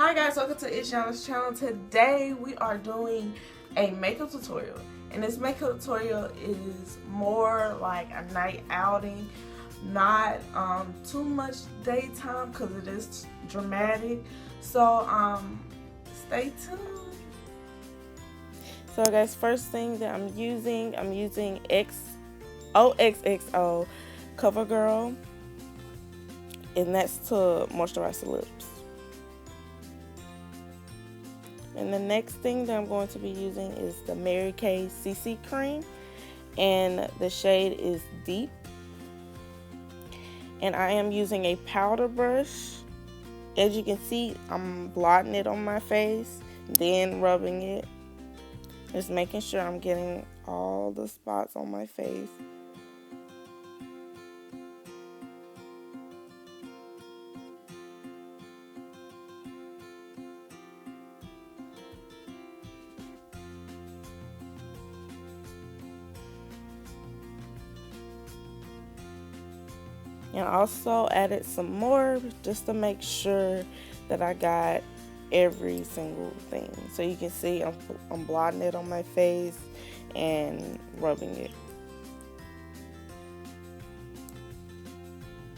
Hi guys, welcome to ItsYanna's channel. Today we are doing a makeup tutorial, and this makeup tutorial is more like a night outing, not too much daytime because it is dramatic. So stay tuned. So guys, first thing that I'm using XOXXO COVERGIRL, and that's to moisturize the lips. And the next thing that I'm going to be using is the Mary Kay CC cream, and the shade is Deep. And I am using a powder brush. As you can see, I'm blotting it on my face, then rubbing it. Just making sure I'm getting all the spots on my face. And also added some more just to make sure that I got every single thing. So you can see I'm blotting it on my face and rubbing it,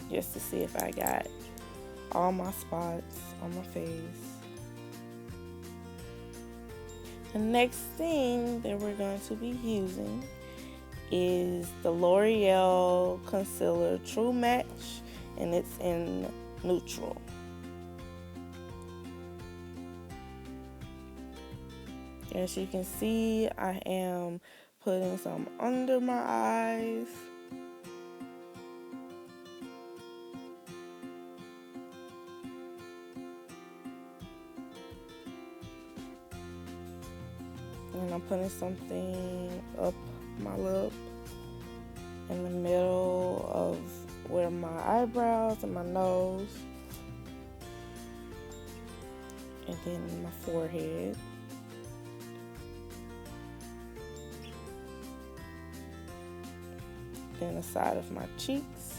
just to see if I got all my spots on my face. The next thing that we're going to be using is the L'Oreal Concealer True Match, and it's in neutral. As you can see, I am putting some under my eyes. And I'm putting something up my lip in the middle of where my eyebrows and my nose, and then my forehead. Then the side of my cheeks.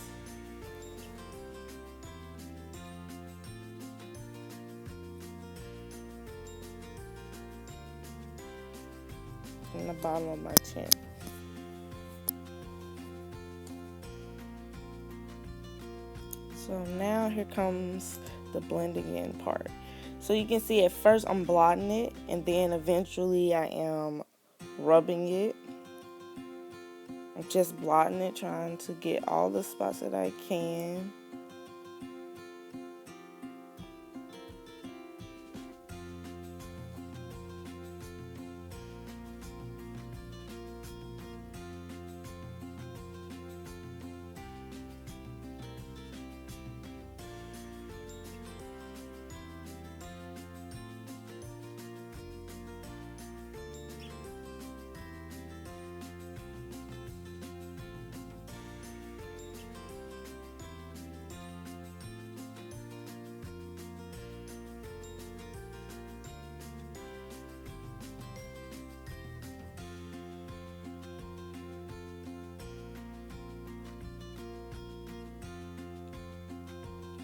And the bottom of my chin. So now here comes the blending in part. So you can see at first I'm blotting it, and then eventually I am rubbing it. I'm just blotting it, trying to get all the spots that I can.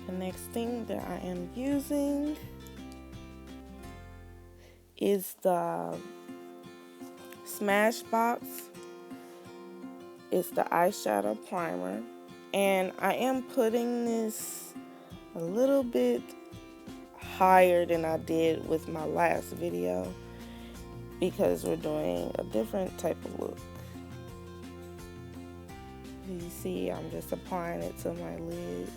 The next thing that I am using is the Smashbox. It's the eyeshadow primer, and I am putting this a little bit higher than I did with my last video because we're doing a different type of look. You see, I'm just applying it to my lid.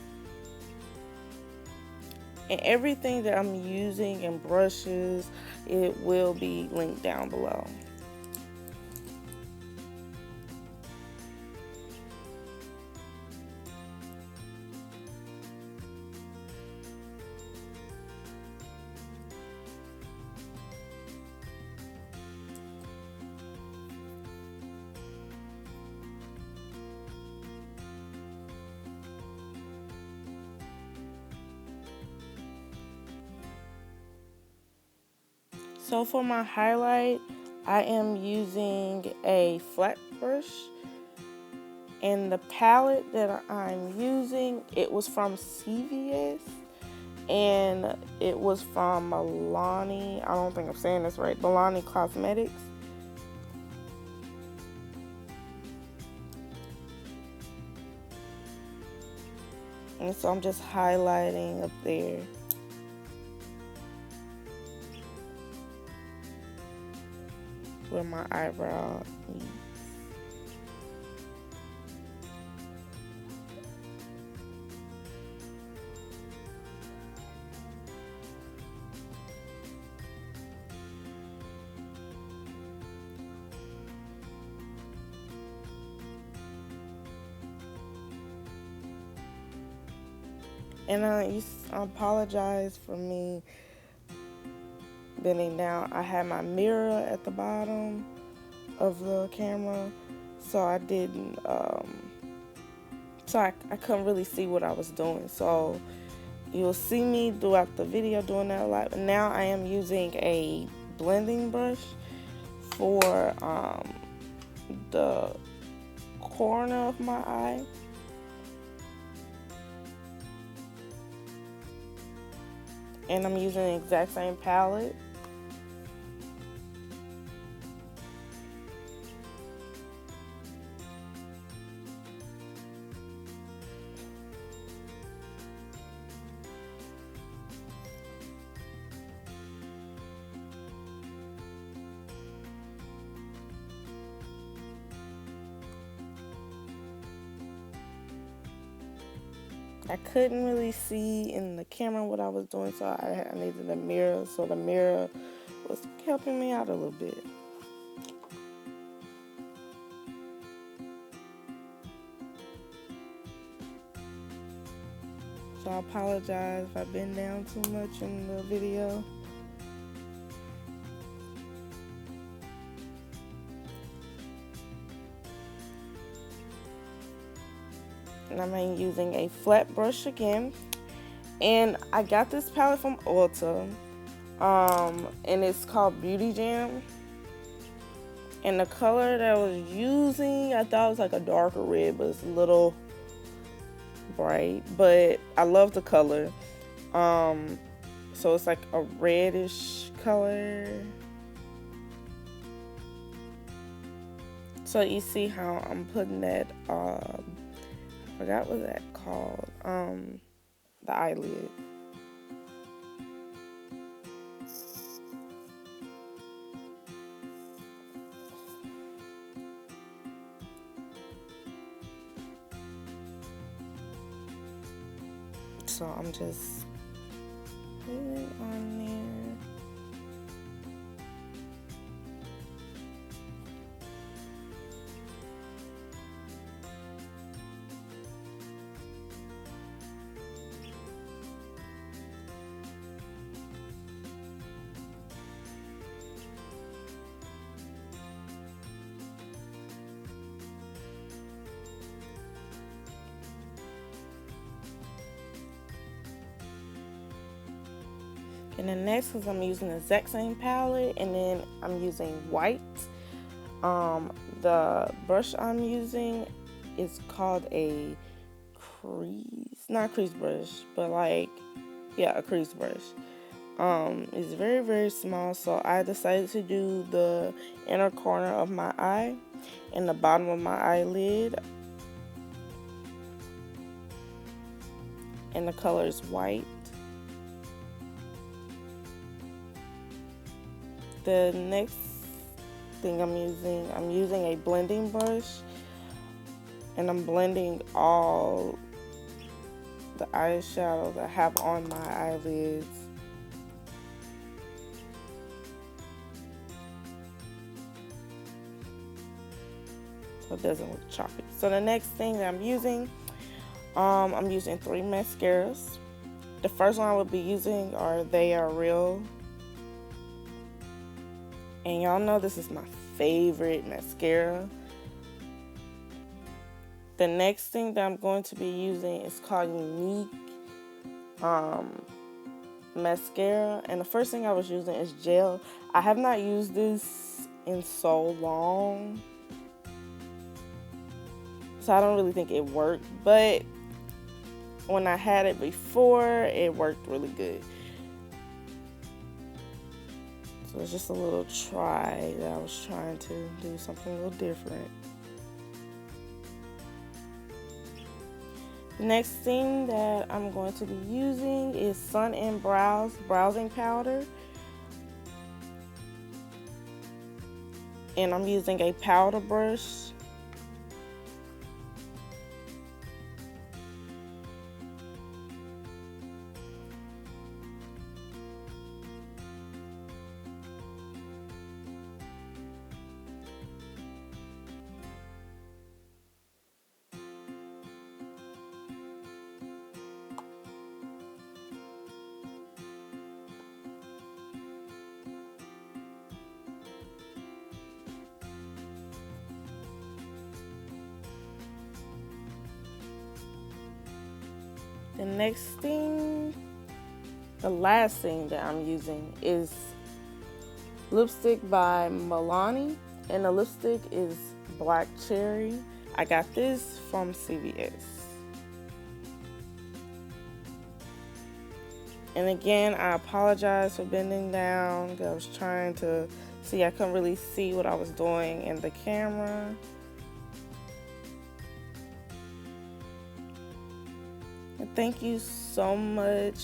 And everything that I'm using and brushes, it will be linked down below. So for my highlight, I am using a flat brush, and the palette that I'm using, it was from CVS, and it was from Milani. I don't think I'm saying this right. Milani Cosmetics. And so I'm just highlighting up there. Where my eyebrow meets. And I apologize for me bending down. I had my mirror at the bottom of the camera, so I didn't, so I couldn't really see what I was doing. So you'll see me throughout the video doing that a lot. But now I am using a blending brush for the corner of my eye. And I'm using the exact same palette. I couldn't really see in the camera what I was doing, so I needed a mirror. So the mirror was helping me out a little bit. So I apologize if I've been down too much in the video. And I'm using a flat brush again. And I got this palette from Ulta. And it's called Beauty Jam. And the color that I was using, I thought it was like a darker red, but it's a little bright. But I love the color. So it's like a reddish color. So you see how I'm putting that, I forgot what that called, the eyelid. So I'm just putting it on there. And then next is I'm using the exact same palette, and then I'm using white. The brush I'm using is called a crease, not a crease brush, but like, yeah, a crease brush. It's very, very small, so I decided to do the inner corner of my eye and the bottom of my eyelid. And the color is white. The next thing I'm using a blending brush, and I'm blending all the eyeshadow that I have on my eyelids. So it doesn't look choppy. So the next thing that I'm using 3 mascaras. The first one I will be using are They Are Real. And y'all know this is my favorite mascara. The next thing that I'm going to be using is called YOUNIQUE mascara. And the first thing I was using is gel. I have not used this in so long, so I don't really think it worked. But when I had it before, it worked really good. So it's just a little try that I was trying to do something a little different. The next thing that I'm going to be using is Sun and Brows Browsing Powder. And I'm using a powder brush. The next thing, the last thing that I'm using is lipstick by Milani, and the lipstick is Black Cherry. I got this from CVS. And again, I apologize for bending down because I was trying to see, I couldn't really see what I was doing in the camera. Thank you so much